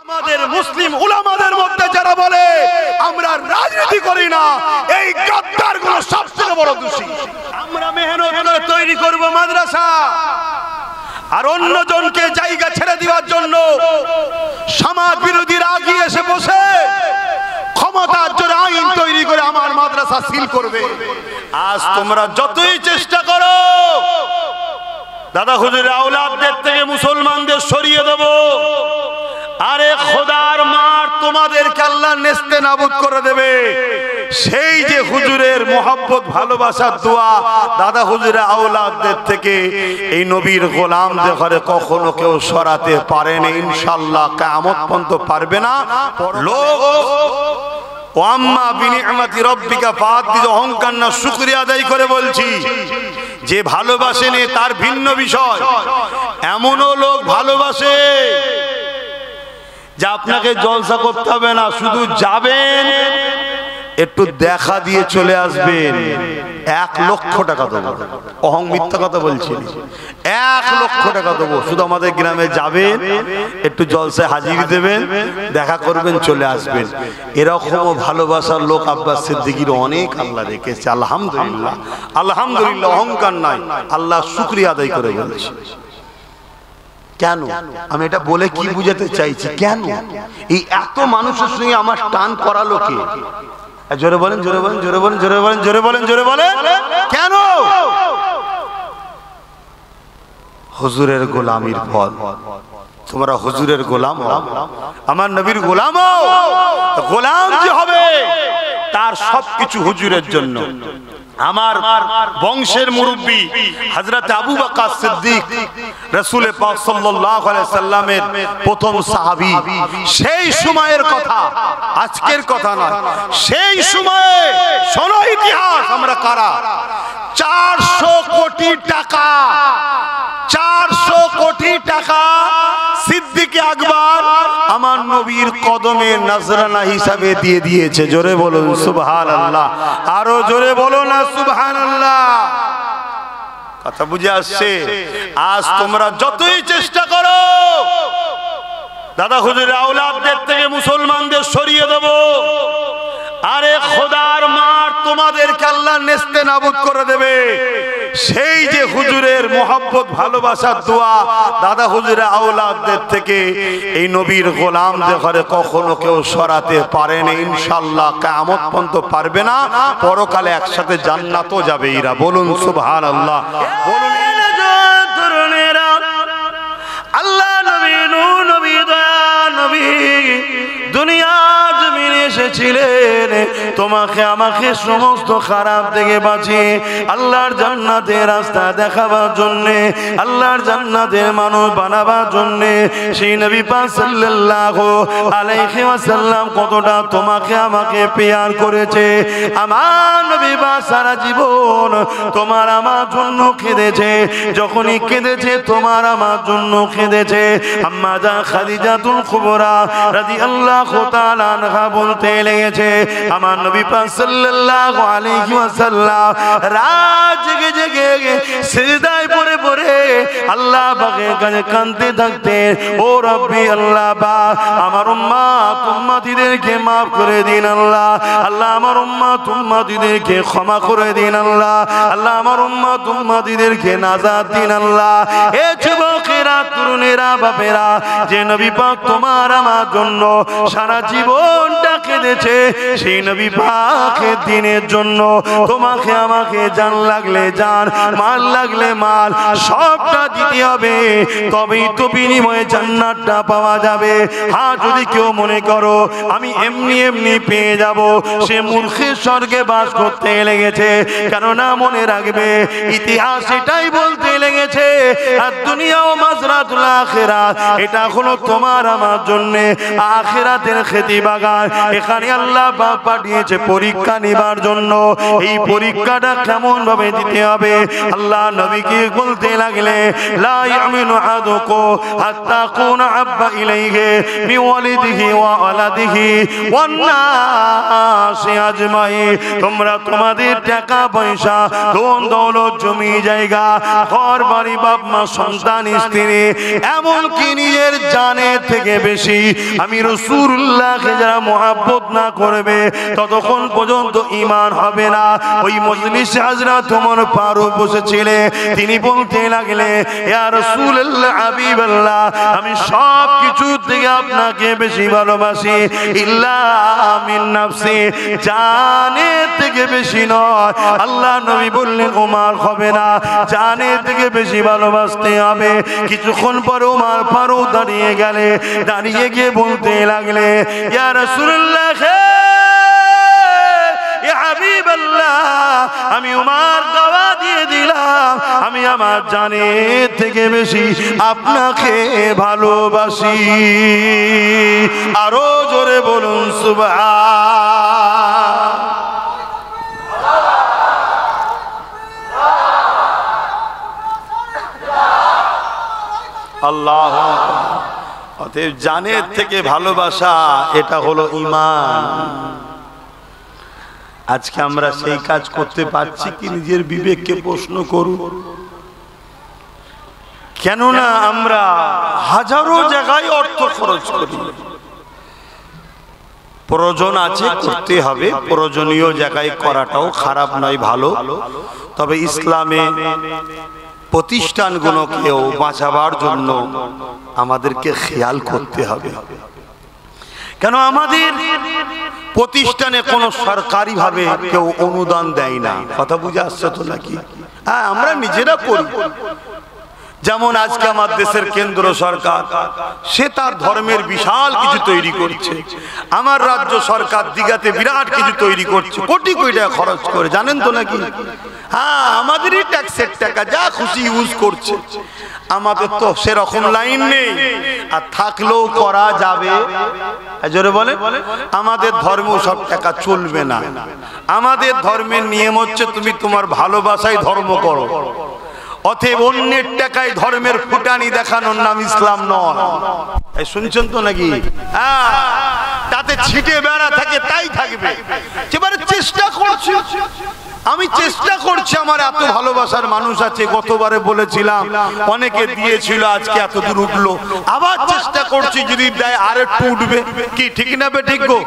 আমাদের মুসলিম উলামাদের মধ্যে যারা বলে আমরা রাজনীতি করি না, এই গাদ্দারগুলো সবথেকে বড় দোষী। আমরা মেহনত করে তৈরি করব মাদ্রাসা, আর অন্যজনকে জায়গা ছেড়ে দেওয়ার জন্য সমাজ বিরোধীরা আগিয়ে এসে বসে ক্ষমতার জোরে আইন তৈরি করে আমার মাদ্রাসা সিল করবে। আজ তোমরা যতই চেষ্টা করো দাদা হুজুরের আওলাদদের থেকে মুসলমানদের সরিয়ে দেব, আরে খোদার মার তোমাদেরকে আল্লাহ নেস্তে নাবুদ করে দেবে। সেই যে হুজুরের মোহাব্বত ভালোবাসার দোয়া দাদা হুজুরের আওলাদদের থেকে এই নবীর গোলামদের ঘরে কখনো কেউ সরাতে পারেনি, ইনশাআল্লাহ কিয়ামত পর্যন্ত পারবে না। লোক ওয়াম্মা বিনিআমাতি রাব্বিকা ফাহাদ্দিস, অহংকার না শুকরিয়া আদায় করে বলছি। যে ভালোবাসেনি তার ভিন্ন বিষয়, এমনও লোক ভালোবাসে যে আপনাকে জলসা করতে হবে না, শুধু যাবেন একটু দেখা দিয়ে চলে আসবেন, 1 লক্ষ টাকা দেবো। অহং মিথ্যা কথা বলছি, 1 লক্ষ টাকা দেবো, শুধু আমাদের গ্রামে যাবেন, একটু জলসায় হাজিরি দেবেন, দেখা করবেন, চলে আসবেন। এরকমও ভালোবাসার লোক আব্বাস সিদ্দিকীর অনেক আল্লাহ রেখেছে। আলহামদুলিল্লাহ, আলহামদুলিল্লাহ, অহংকার নাই, আল্লাহ শুকরিয়া আদায় করে বলছি। কেন আমি এটা বলে কি বুঝাতে চাইছি, কেন এই এত মানুষের সঙ্গে আমার টান করালো কে? জোরে বলেন, জোরে বলেন, জোরে বলেন, জোরে বলেন, জোরে বলেন, জোরে বলেন। কেন? হুজুরের গোলামির ফল। তোমরা হুজুরের গোলাম হও, আমার নবীর গোলাম হও। গোলাম যে হবে তার সবকিছু হুজুরের জন্য। আমার বংশের মুরব্বী হযরত আবু বকর সিদ্দিক, রাসূল পাক সাল্লাল্লাহু আলাইহি সাল্লামের প্রথম সাহাবী, সেই সময়ের কথা, আজকের কথা নয়, সেই সময়ে শোনো ইতিহাস আমরা কারা। 400 কোটি টাকা, 400 কোটি টাকা সিদ্দিক আকবর আমার নবীর কদমে নজরানা হিসাবে দিয়ে দিয়েছে। জোরে বলুন সুবহানাল্লাহ, আরো জোরে বলো না সুবহানাল্লাহ। কথা বুঝে আসছে? আজ তোমরা যতই চেষ্টা করো দাদা হুজুরের আওলাদদের থেকে মুসলমানদের সরিয়ে দেব, আরে খোদার মার তোমাদেরকে আল্লাহ নেস্তে নাবুদ করে দেবে। সেই যে হুজুরের মোহাব্বত ভালোবাসার দোয়া দাদা হুজুরের আওলাদদের থেকে এই নবীর গোলামদের ঘরে কখনো কেউ সরাতে পারেনি, ইনশাআল্লাহ কিয়ামত পর্যন্ত পারবে না। পরকালে একসাথে জান্নাতও যাবে এরা। বলুন সুবহানাল্লাহ, বলুন। আল্লাহ নবী, নূর নবী, দয়া নবী দুনিয়া জমিনে এসেছিলেন তোমাকে আমাকে সমস্ত খারাপ থেকে বাঁচিয়ে আল্লাহর জান্নাতের রাস্তা দেখাবার জন্য, আল্লাহর জান্নাতের মানুষ বানাবার জন্য। সেই নবী পাক সাল্লাল্লাহু আলাইহি ওয়াসাল্লাম কতটা তোমাকে আমাকে পেয়ার করেছে। আমার নবী পাক সারা জীবন তোমার আমার জন্য কেঁদেছে, যখনই কেঁদেছে তোমার আমার জন্য কেঁদেছে। আম্মা জান খাদিজাতুল কুবরা রাদিয়াল্লাহু তাআলা আনহা বলতে লেগেছে, আমার নবী পাক সাল্লাল্লাহু আলাইহি ওয়াসাল্লাম রাত জেগে জেগে সিজদায় পড়ে পড়ে আল্লাহ পাকের কাছে কাঁদতে থাকতেন। ও রব্বি আল্লাহ পাক, আমার উম্মত উম্মতিদেরকে maaf করে দিন আল্লাহ, আল্লাহ আমার উম্মত উম্মতিদেরকে ক্ষমা করে দিন আল্লাহ, আল্লাহ আমার উম্মত উম্মতিদেরকে নাজাত দিন আল্লাহ। এ যুবকেরা, তরুণেরা, বাপেরা, যে নবী পাক তোমার আমার জন্য সারা জীবনটা কেঁদেছে, সেই নবী পাকের দিনের জন্য তোমাকে আমাকে জান লাগলে জান, মাল লাগলে মাল, সবটা দিতে হবে, তবেই তো বিনিময়ে জান্নাতটা পাওয়া যাবে। হ্যাঁ, যদি কেউ মনে করো আমি এমনি এমনি পেয়ে যাব, সে মূর্খের স্বর্গে বাস করতে লেগেছে। কেননা মনে রাখবে ইতিহাস এটাই বলতে লেগেছে, আর দুনিয়া ও মাজরাতুল আখিরাত, এটা হলো তোমার আমার জন্য আখিরাতের খেতি বাগান। এখানে আল্লাহ পাক পাঠিয়েছে পরীক্ষা নেবার জন্য। এই পরীক্ষাটা কেমন ভাবে দিতে হবে আল্লাহ নবীকে বলতে লাগলে, লা ইয়ামিনু আহাদুকুম হাত্তা কুনা আব্বা ইলাইহি মিন ওয়ালিদিহি ওয়া ওয়ালাদিহি ওয়ান নাসি আজমাইন। তোমরা তোমাদের টাকা পয়সা, ধন দৌলত, জমি জায়গা, ঘর বাড়ি, বাপ মা, সন্তান, স্ত্রী, রাখিনি, এমনকি নিজের জানের থেকে বেশি আমি রাসূলুল্লাহকে যারা মহব্বত না করবে ততক্ষণ পর্যন্ত ঈমান হবে না। ওই মজলিসে হযরত ওমর ফারুক বসেছিলেন, তিনি বলতে লাগলে ইয়া রাসূলুল্লাহ হাবিবাল্লাহ, আমি সব কিছু থেকে আপনাকে বেশি ভালোবাসি, ইল্লা মিন নাফসি, জানের থেকে বেশি নয়। আল্লাহ নবী বললেন ওমর হবে না, জানের থেকে বেশি ভালোবাসতে হবে। কিছুক্ষণ পর ওমর ফারুক দাঁড়িয়ে গেলে, দাঁড়িয়ে গিয়ে বলতে লাগলে ইয়া রাসূলুল্লাহ, ইয়া হাবিবাল্লাহ, আমি ওমর দাওয়া দিয়ে দিলাম আমি আমার জানের থেকে বেশি আপনাকে ভালোবাসি। আরো জোরে বলুন সুবহান। আল্লাহ, অতএব জানের থেকে ভালোবাসা এটা হলো ঈমান। আজকে আমরা সেই কাজ করতে পারছি কি? নিজের বিবেককে প্রশ্ন করুন। কেননা আমরা হাজারো জায়গায় অর্থ খরচ করি, প্রয়োজন আছে করতে হবে, প্রয়োজনীয় জায়গায় করাটাও খারাপ নয়, ভালো। তবে ইসলামে প্রতিষ্ঠানগুলোকেও বাঁচাবার জন্য আমাদেরকে খেয়াল করতে হবে। কেন আমাদের প্রতিষ্ঠানে কোনো সরকারি ভাবে কেউ অনুদান দেয় না, কথা বুঝে আসছে তো নাকি? হ্যাঁ, আমরা নিজেরা করি। যেমন আজকে আমার দেশের কেন্দ্র সরকার সে তার ধর্মের বিশাল কিছু তৈরি করছে, আমার রাজ্য সরকার দিঘাতে বিরাট কিছু তৈরি করছে, কোটি কোটি টাকা খরচ করে, জানেন তো নাকি? হ্যাঁ, আমাদেরই ট্যাক্সের টাকা, যা খুশি ইউজ করছে। আমাদের তো সেরকম লাইন নেই, আর থাকলেও করা যাবে। জোরে বলে, আমাদের ধর্ম সব টাকা চলবে না। আমাদের ধর্মের নিয়ম হচ্ছে তুমি তোমার ভালোবাসায় ধর্ম করো। অতএব অন্যের টাকায় ধর্মের ফুটানি দেখানোর নাম ইসলাম নয়। এই শুনছেন তো নাকি? হ্যাঁ, তাতে ছিটে বেড়া থাকে তাই থাকবে। এবারে চেষ্টা করছি, আমি চেষ্টা করছি, আমার এত ভালোবাসার মানুষ আছে, গতবারে বলেছিলাম অনেকে দিয়েছিল, আজকে এত দূর উঠলো, আবার চেষ্টা করছি, যদি দেয় আর একটু উঠবে, কি ঠিক না বে ঠিক গো?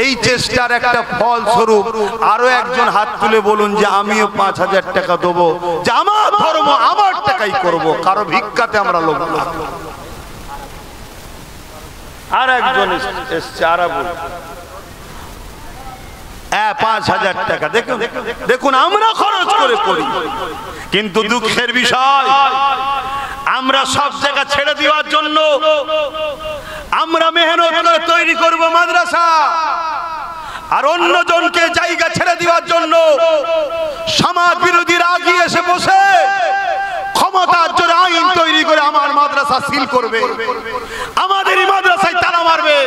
এই চেষ্টার একটা ফল স্বরূপ আরো একজন হাত তুলে বলুন যে আমিও ৫,০০০ টাকা দেবো, যে আমার ধর্ম আমার টাকাই করব, কারো ভিক্ষাতে আমরা লোক না। আর একজন এসছে, আর বল ৫,০০০ টাকা। দেখুন দেখুন, আমরা খরচ করে করি, কিন্তু দুঃখের বিষয় আমরা সব জায়গা ছেড়ে দেওয়ার জন্য আমরা মেহনত করে তৈরি করব মাদ্রাসা, আর অন্যজনকে জায়গা ছেড়ে দেওয়ার জন্য সমাজ বিরোধীরা আগিয়ে এসে বসে ক্ষমতার জন্য আইন তৈরি করে আমার মাদ্রাসা সিল করবে, আমাদেরই মাদ্রাসায় তালা মারবে,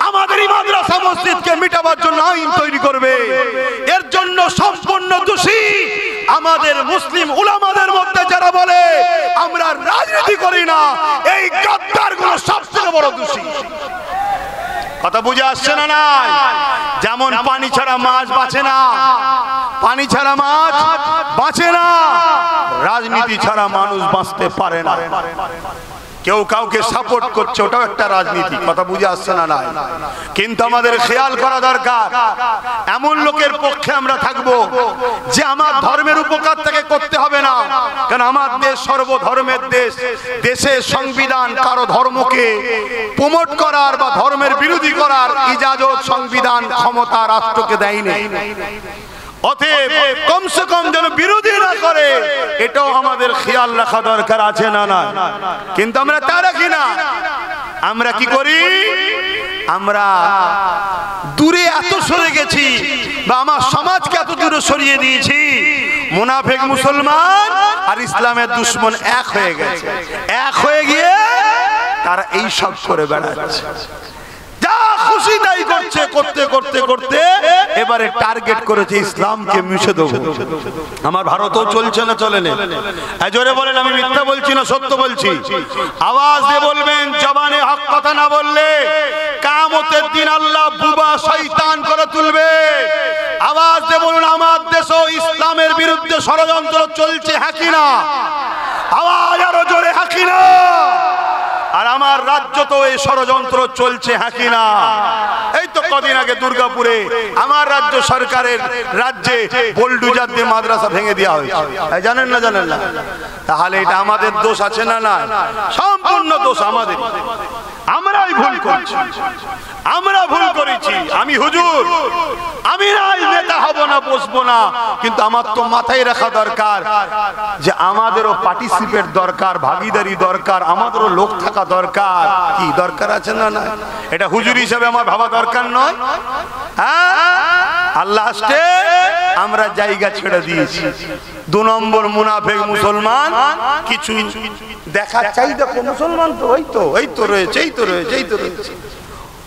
আমাদেরই মাদ্রাসা মসজিদকে মিটাবার জন্য আইন তৈরি করবে। এর জন্য সম্পূর্ণ দোষী আমাদের মুসলিম উলামাদের মধ্যে যারা বলে আমরা রাজনীতি করি না, এই গাদ্দারগুলো সবচেয়ে বড় দোষী। কথা বুঝে আসছে না? না, যেমন পানি ছাড়া মাছ বাঁচে না, পানি ছাড়া মাছ বাঁচে না, রাজনীতি ছাড়া মানুষ বাঁচতে পারে না। কেউ কাউকে সাপোর্ট করছে, ওটাও একটা রাজনীতি। কথা বুঝে আসছে না? না, কিন্তু আমাদের খেয়াল করা দরকার, এমন লোকের পক্ষে আমরা থাকবো যে আমার ধর্মের উপকার তাকে করতে হবে না। কারণ আমার দেশ সর্বধর্মের দেশ, দেশের সংবিধান কারো ধর্মকে প্রমোট করার বা ধর্মের বিরোধী করার ইজাজত সংবিধান ক্ষমতা রাষ্ট্রকে দেয়নি। অতএব কমসে কম যেন বিরোধী না করে, এটাও আমাদের খেয়াল রাখা দরকার আছে না? না, কিন্তু আমরা তা রাখি না। আমরা কি করি? আমরা দূরে এত সরে গেছি, বা আমার সমাজকে এত দূরে সরিয়ে দিয়েছি, মুনাফিক মুসলমান আর ইসলামের দুশমন এক হয়ে গেছে। এক হয়ে গিয়ে তারা এই সব করে বেড়াচ্ছে, যা খুশি তাই করছে, করতে করতে করতে এবারে টার্গেট করেছে ইসলামকে মুছে দেবো। আমার ভারতও চলছে না, চলে না? জোরে বলেন, আমি মিথ্যা বলছি না সত্য বলছি? আওয়াজ দিয়ে বলবেন, জবানে হক কথা না বললে কিয়ামতের দিন আল্লাহ বুবা শয়তান করে তুলবে। আওয়াজ দিয়ে বলুন, আমার দেশও ইসলামের বিরুদ্ধে ষড়যন্ত্র চলছে, হ্যাঁ কি না? আওয়াজ আরো জোরে, হ্যাঁ কি কিনা? আর আমার রাজ্য তো এই ষড়যন্ত্র চলছে, হ্যাঁ কিনা? এই তো কদিন আগে দুর্গাপুরে আমার রাজ্য সরকারের রাজ্যে বোলডুজার দিয়ে মাদ্রাসা ভেঙে দেওয়া হয়েছে, জানেন না? জানেন না? তাহলে এটা আমাদের দোষ আছে না? না, সম্পূর্ণ দোষ আমাদের। আমরাই ভুল করছি, আমরা ভুল করেছি। আমি হুজুর, আমি নাই নেতা হব না, বসবো না, কিন্তু আমার তো মাথায় রাখা দরকার যে আমাদেরও পার্টিসিপেট দরকার, ভাগিদারি দরকার, আমাদেরও লোক থাকা দরকার। কি দরকার আছে না? না, এটা হুজুর হিসেবে আমার ভাবা দরকার নয়? হ্যাঁ, আল্লাহ আসতে আমরা জায়গা ছেড়ে দিয়েছি। 2 নম্বর মুনাফিক মুসলমান কিছু দেখা চাই, দেখো মুসলমান তো এই তো রয়েছে, এই তো রয়েছে, এই তো রয়েছে,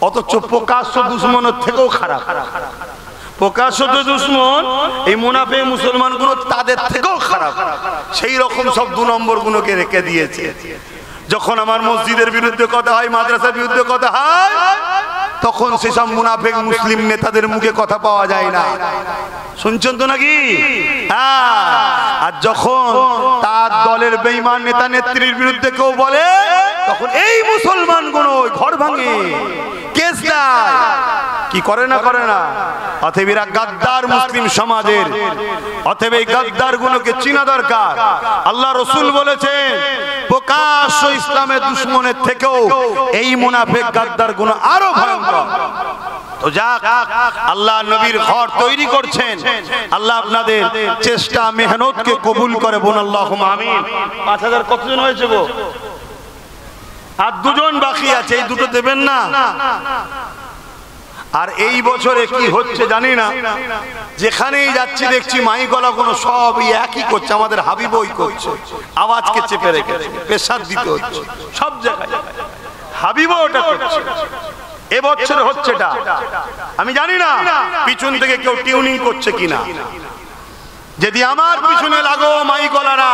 অথচ প্রকাশ্য দুশ্মনের থেকেও খারাপ। প্রকাশ্য দুশ্মন এই মুনাফিক মুসলমান গুলো তাদের থেকেও খারাপ। সেই রকম সব 2 নম্বর গুলোকে রেখে দিয়েছে। যখন আমার মসজিদের বিরুদ্ধে কথা হয়, মাদ্রাসার বিরুদ্ধে কথা হয়, তখন সেসব মুনাফিক মুসলিম নেতাদের মুখে কথা পাওয়া যায় না। শুনছেন তো নাকি? হ্যাঁ। আর যখন তার দলের বেঈমান নেতা নেত্রীর বিরুদ্ধে কেউ বলে, তখন এই মুসলমান গুলো ঘর ভাঙে, কেস দেয়, কি করে না? করে না? অতএব এরা গাদ্দার মুসলিম সমাজের। অতএব এই গাদ্দার গুলোকে চিনা দরকার। আল্লাহ রসুল বলেছেন, প্রকাশ্য ইসলামের দুশ্মনের থেকেও এই মুনাফিক গাদ্দার গুলো আরো ভয়ঙ্কর। তো যাক, আল্লাহ নবীর ঘর তৈরি করছেন। আল্লাহ আপনাদের চেষ্টা মেহনতকে কবুল করে। বোন আল্লাহুম্মা আমিন। 5000 কতজন হয়েছে গো? আর 2 জন বাকি আছে, এই 2টো দেবেন না? আর এই বছরে কি হচ্ছে জানি না, যেখানেই যাচ্ছি দেখছি মাইকলা কোনো সব একই করছে, আমাদের হাবিবই করছে, আওয়াজকে চেপে রেখেছে, প্রেসার দিতে হচ্ছে সব জায়গায়, হাবিবও ওটা করছে। এবছর হচ্ছে এটা, আমি জানি না পিছন থেকে কেউ টিউনিং করছে কিনা। যদি আমার পিছনে লাগো মাইকলারা,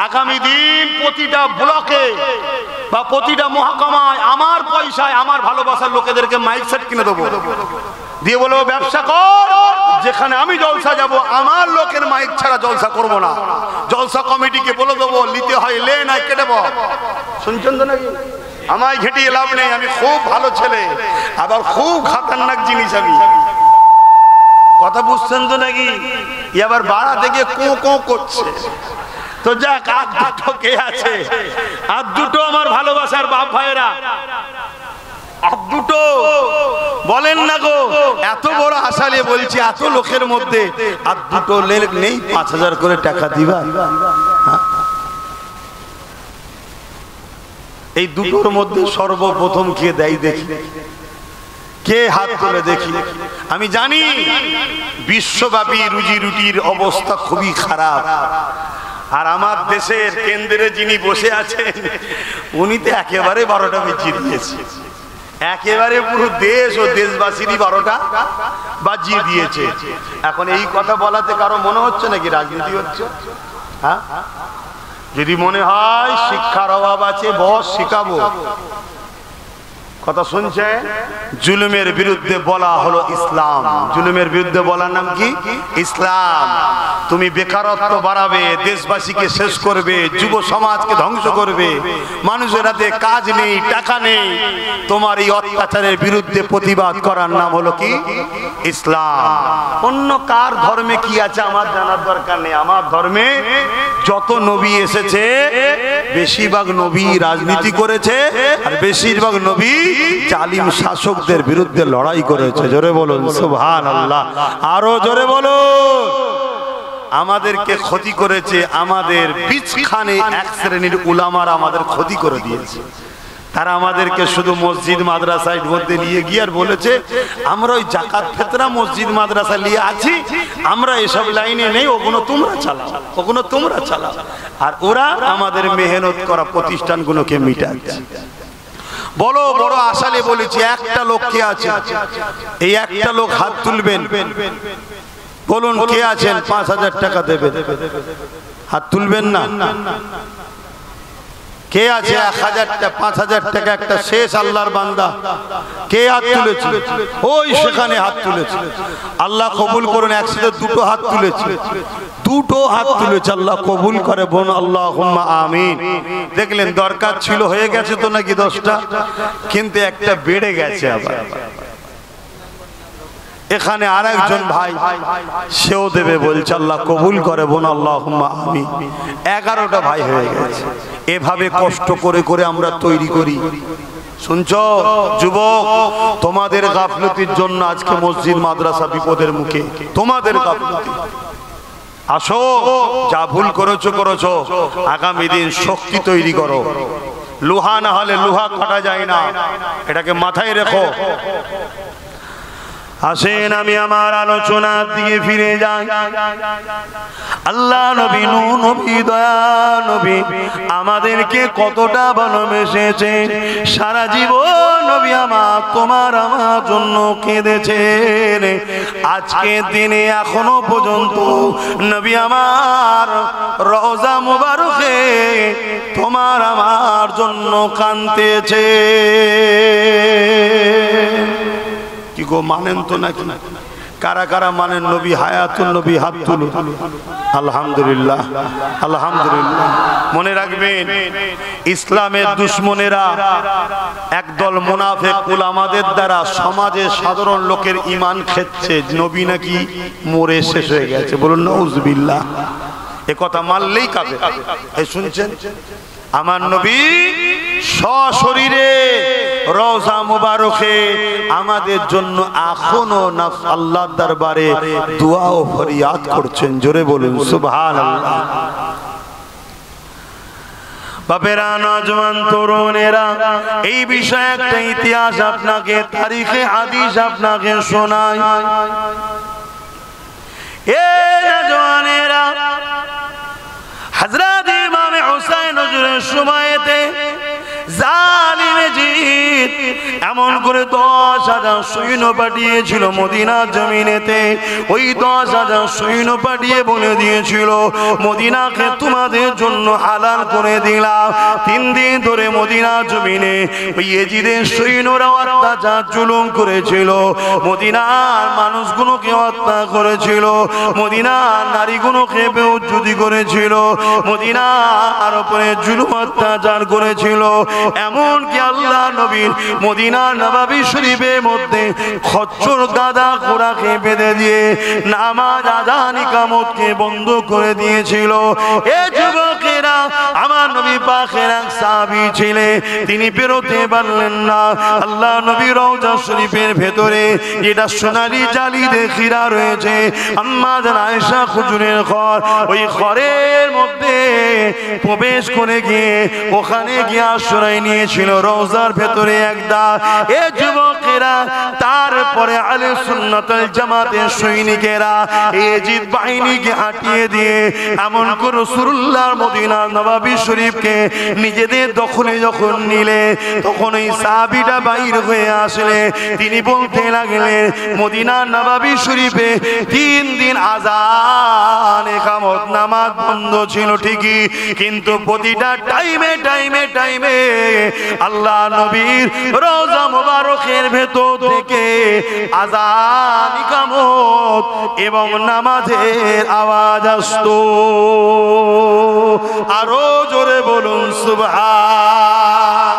আগামী দিন প্রতিটা ব্লকে বা প্রতিটা মহকুমায় আমার পয়সায় আমার ভালোবাসার লোকেদেরকে মাইক সেট কিনে দেবো, দিয়ে বলবো ব্যবসা কর, যেখানে আমি জলসা যাব আমার লোকের মাইক ছাড়া জলসা করব না। জলসা কমিটিকে বলে দেবো, নিতে হয় লে, নাই কেটে দেবো। শুনছেন তো নাকি? আমায় ঘেটিয়ে লাভ নেই, আমি খুব ভালো ছেলে, আবার খুব খাতারনাক জিনিস আমি। কথা বুঝছেন তো নাকি? এবার বাড়া থেকে কো কো করছে। তো যাক, আর 2টো কে আছে? আর 2টো আমার ভালোবাসার বাপ ভাইয়েরা, আর 2টো বলেন না গো। এত বড় আশা নিয়ে বলছি, এত লোকের মধ্যে আর 2টো নেই 5000 করে টাকা দিবা? এই 2টোর মধ্যে সর্বপ্রথম কে দেয় দেখি, কে হাত তুলে দেখি। আমি জানি বিশ্বব্যাপী রুজি রুটির অবস্থা খুবই খারাপ, আর আমার দেশের কেন্দ্রে যিনি বসে আছেন উনি তো একেবারে 12টা বাজিয়ে দিয়েছে, একেবারে পুরো দেশ ও দেশবাসীরই 12টা বাজিয়ে দিয়েছে। এখন এই কথা বলাতে কারো মনে হচ্ছে নাকি রাজনীতি হচ্ছে? হ্যাঁ, যদি মনে হয় শিক্ষার অভাব আছে, বস শিখাবো। কথা শুনছে? জুলুমের বিরুদ্ধে বলা হলো ইসলাম। জুলুমের বিরুদ্ধে বলার নাম কি? ইসলাম। তুমি বেকারত্ব বাড়াবে, দেশবাসীকে শেষ করবে, যুব সমাজকে ধ্বংস করবে, মানুষের হাতে কাজ নেই, টাকা নেই, তোমার এই অত্যাচারের বিরুদ্ধে প্রতিবাদ করার নাম হলো কি? ইসলাম। অন্য কার ধর্মে কি আছে আমার জানার দরকার নেই। আমার ধর্মে যত নবী এসেছে বেশিরভাগ নবী রাজনীতি করেছে, আর বেশিরভাগ নবী জালিম শাসকদের বিরুদ্ধে লড়াই করেছে। জোরে বলুন সুবহানাল্লাহ, আরো জোরে বলুন। আমাদেরকে ক্ষতি করেছে, আমাদের বিচখানে এক শ্রেণীর উলামারা আমাদের ক্ষতি করে দিয়েছে। তারা আমাদেরকে শুধু মসজিদ মাদ্রাসার মধ্যে নিয়ে গিয়ে আর বলেছে আমরা ওই জাকাত ফিতরা মসজিদ মাদ্রাসা নিয়ে আছি, আমরা এসব লাইনে নেই, ওগুলো তোমরা চালাও, ওগুলো তোমরা চালাও। আর ওরা আমাদের মেহনত করা প্রতিষ্ঠানগুলোকে মিটাচ্ছে। বড় বড় আশালে বলেছি, একটা লোক কে আছে? এই একটা লোক হাত তুলবেন, বলুন কে আছেন 5000 টাকা দেবেন? হাত তুলবেন না? কে আছে 1000 টাকা 5000 টাকা একটা শেষ আল্লাহর বান্দা কে হাত তুলেছে? ওই সেখানে হাত তুলেছে। আল্লাহ কবুল করুন। একসাথে দুটো হাত তুলেছে, দুটো হাত তুলেছে। আল্লাহ কবুল করে বোন, আল্লাহুম্মা আমিন। দেখলেন দরকার ছিল, হয়ে গেছে তো নাকি 10টা, কিন্তু একটা বেড়ে গেছে। আবার এখানে আরেকজন ভাই সেও দেবে বলছে, আল্লাহ কবুল করে বোন, আল্লাহুম্মা আমিন। 11টা ভাই হয়ে গেছে। এভাবে কষ্ট করে করে আমরা তৈরি করি। শুনছো যুবক, তোমাদের গাফলতির জন্য আজকে মসজিদ মাদ্রাসা বিপদের মুখে, তোমাদের গাফলতি। আসো, যা ভুল করেছো করেছো, আগামী দিন শক্তি তৈরি করো। লোহা না হলে লোহা কাটা যায় না, এটাকে মাথায় রেখো। আসেন আমি আমার আলোচনার দিকে ফিরে যাই। আল্লাহ নবী নূহ নবী দয়া নবী আমাদেরকে কতটা ভালোবেসেছে। সারা জীবন নবী আমার তোমার আমার জন্য কেঁদেছেন। আজকে দিনে এখনো পর্যন্ত নবী আমার রওজা মুবারকে তোমার আমার জন্য কাঁদতেছে। কি গো, মানেন তো নাকি? কারা কারা মানেন নবী হায়াতুন নবী? হাত তুলুন। আলহামদুলিল্লাহ, আলহামদুলিল্লাহ। মনে রাখবেন, ইসলামের দুশমনেরা একদল মুনাফিক উলামাদের দ্বারা সমাজের সাধারণ লোকের ঈমান খেচ্ছে, নবী নাকি মরে শেষ হয়ে গেছে। বলুন নাউজুবিল্লাহ। এ কথা মানলেই কাফের। এই শুনছেন, আমার নবী সশরীরে রওজা মুবারকে আমাদের জন্য এখনো আল্লাহর দরবারে দোয়া ও ফরিয়াদ করছেন। জোরে বলুন সুবহানাল্লাহ। বাপেরা, নওজওয়ান তরুণেরা, এই বিষয়ে একটা ইতিহাস আপনাকে, তারিখে হাদিস আপনাকে শোনাই। এ নওজওয়ানেরা, হযরত ইমাম হুসাইন হুজুরের সময়তে জালিম জিত এমন করে 10,000 সৈন্য পাঠিয়েছিল মদিনা জমিনেতে। ওই 10,000 সৈন্য পাঠিয়ে বলে দিয়েছিল, মদিনাকে তোমাদের জন্য হালাল করে দিলাম। 3 দিন ধরে মদিনা জমিনে ওই ইয়েজিদের সৈন্যরা অত্যাচার জুলুম করেছিল, মদিনার মানুষগুলোকে হত্যা করেছিল, মদিনার নারীগুলোকে বেউজ্জতি করেছিল, মদিনার উপরে জুলুম অত্যাচার করেছিল। এমনকি আল্লাহ নবীর মদিনা নববী শরীফের মধ্যে খচ্চর গাদা ঘোড়াকে বেঁধে দিয়ে নামাজ আযান ইকামতকে বন্ধ করে দিয়েছিল। এ যুবকেরা, আমার নবী পাকের এক সাহাবী ছিলেন, তিনি বেরোতে পারলেন না। আল্লাহ নবী রওজা শরীফের ভেতরে যেটা সোনালী জালি দিয়ে ঘেরা রয়েছে, আম্মা জান আয়েশা হুজুরের ঘর, ওই ঘরের মধ্যে প্রবেশ করে গিয়ে ওখানে গিয়ে আশ্রয় নিয়েছিল রওজার ভেতরে একদা। এ যুবকেরা, তারপরে আহলে সুন্নাত ওয়াল জামাতের সৈনিকেরা ইয়েজিদ বাহিনীকে হাঁটিয়ে দিয়ে এমন করে রাসূলুল্লাহর মদিনা নববী শরীফকে নিজেদের দখলে যখন নিলে, তখন এই সাহাবীটা বাইর হয়ে আসলে তিনি বলতে লাগলেন, মদিনা নববী শরীফে 3 দিন আযান ইকামত নামাজ বন্ধ ছিল ঠিকই, কিন্তু প্রতিটা টাইমে টাইমে টাইমে আল্লাহ নবীর রওজা মুবারকের ভেতর থেকে আযান ইকামত এবং নামাজের আওয়াজ আসতো। আরো জোরে বলুন সুবহান।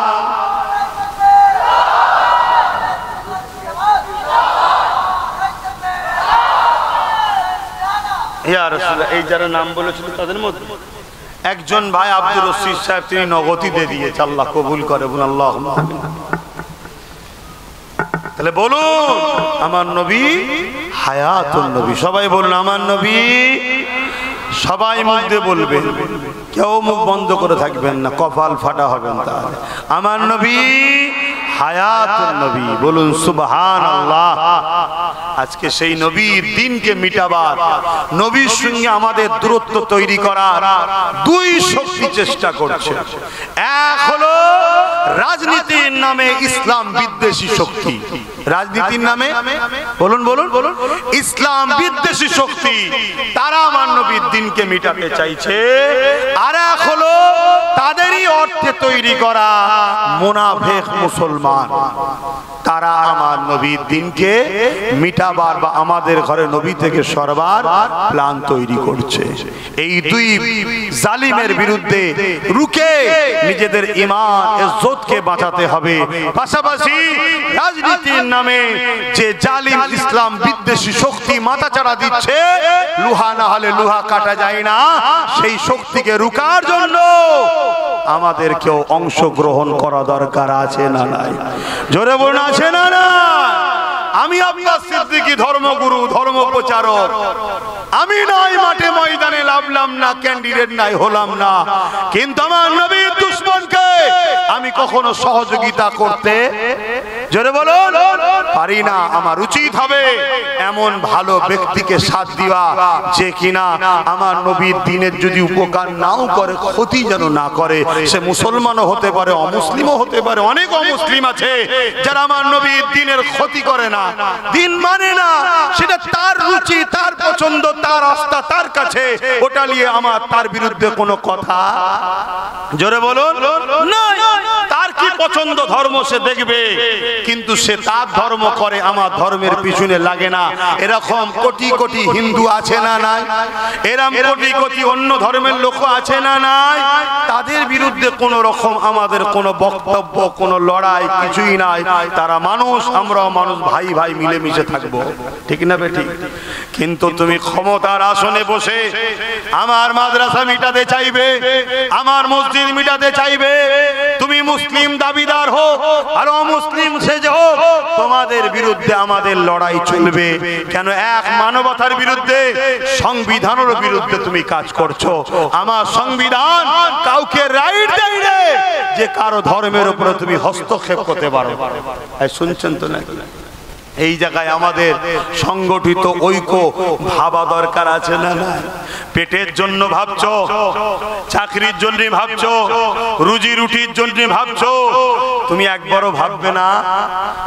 ইয়া রাসূলুল্লাহ, এই যারা নাম বলেছিল তাদের মধ্যে একজন ভাই আব্দুর রশিদ সাহেব, তিনি নগদে দিয়েছে। আল্লাহ কবুল করে বলুন আল্লাহুম্মা আমিন। তাহলে বলুন, আমার নবী হায়াতুন নবী। সবাই বলুন আমার নবী। সবাই মুখ দিয়ে বলবেন, কেউ মুখ বন্ধ করে থাকবেন না, কপাল ফাটা হবেন। তাহলে আমার নবী হায়াতুন নবী। বলুন সুবহানাল্লাহ। আজকে সেই নবীর দিনকে মিটাবার, নবীর সঙ্গে আমাদের দূরত্ব তৈরি করার 2 শক্তি চেষ্টা করছে। এক হলো রাজনীতির নামে ইসলাম বিদ্বেষী শক্তি, রাজনীতির নামে বলুন বলুন বলুন ইসলাম বিদ্বেষী শক্তি, তারা আমার নবীর দিনকে মিটাতে চাইছে। আর এক হলো তাদেরই অর্থে তৈরি করা মুনাফিক মুসলমান, তারা আমার নবীর দিনকে মিটাবার বা আমাদের ঘরে নবী থেকে সরবার প্ল্যান তৈরি করছে। এই দুই জালিমের বিরুদ্ধে রুখে নিজেদের ঈমান ইজ্জতকে বাঁচাতে হবে। পাশাপাশি রাজনীতির নামে যে জালিম ইসলাম বিদ্বেষী শক্তি মাথাচাড়া দিচ্ছে, লোহা না হলে লোহা কাটা যায় না, সেই শক্তিকে রুখার জন্য আমাদেরকেও অংশগ্রহণ করা দরকার আছে না নাই? জোরে বলুন আছে না না? আমি আব্বাস সিদ্দিকী ধর্মগুরু ধর্ম প্রচারক, আমি নাই মাঠে ময়দানে লাভলাম না, ক্যান্ডিডেট নাই হলাম না, কিন্তু আমার নবীর দুশমনকে আমি কখনো সহযোগিতা করতে জোরে বলুন পারি না। আমার উচিত হবে এমন ভালো ব্যক্তিকে সাথ দেওয়া যে কিনা আমার নবীর দিনের যদি উপকার নাও করে, ক্ষতি যেন না করে। সে মুসলমানও হতে পারে, অমুসলিমও হতে পারে। অনেক অমুসলিম আছে যারা আমার নবীর দিনের ক্ষতি করে না, দিন মানে না, সেটা তার রুচি, তার পছন্দ, তার আস্থা তার কাছে, ওটা নিয়ে আমার তার বিরুদ্ধে কোনো কথা জোরে বলুন নয়। তার কি পছন্দ ধর্ম সে দেখবে, কিন্তু সে তার ধর্ম করে, আমার ধর্মের পিছনে লাগে না। এরকম কোটি কোটি হিন্দু আছে না নাই? এরকম কোটি কোটি অন্য ধর্মের লোক আছে না নাই? তাদের বিরুদ্ধে কোন রকম আমাদের কোনো বক্তব্য, কোনো লড়াই কিছুই নাই। তারা মানুষ, আমরাও মানুষ, ভাই ভাই মিলেমিশে থাকবো, ঠিক না বেঠিক? কিন্তু তুমি ক্ষমতার আসনে বসে আমার মাদ্রাসা মিটাতে চাইবে, আমার মসজিদ মিটাতে চাইবে, তুমি মুসলিম দাবিদার হো আর অমুসলিম সেজে হোক, তোমাদের বিরুদ্ধে আমাদের লড়াই চলবে। কেন? এক মানবতার বিরুদ্ধে, সংবিধানের বিরুদ্ধে তুমি কাজ করছো। আমার সংবিধান কাউকে রাইট দেয় না যে কারো ধর্মের উপরে তুমি হস্তক্ষেপ করতে পারো। শুনছেন তো নাকি? এই জায়গায় আমাদের সংগঠিত ঐক্য ভাবা দরকার আছে না না? পেটের জন্য ভাবছো, চাকরির জন্য ভাবছো, রুজি রুটির জন্য ভাবছো, তুমি একবারও ভাববে না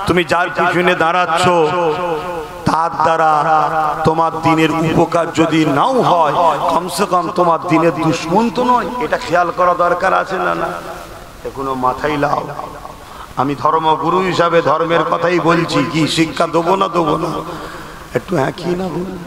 তুমি যার পিছনে দাঁড়াচ্ছ তার দ্বারা তোমার দিনের উপকার যদি নাও হয়, কমসে কম তোমার দিনের দুশ্মন তো নয়। এটা খেয়াল করা দরকার আছে না না? এখনো মাথায় লাও। আমি ধর্মগুরু হিসাবে ধর্মের কথাই বলছি, কি শিক্ষা দেবো না দেবো না? একটু হ্যাঁ কি না বলুন।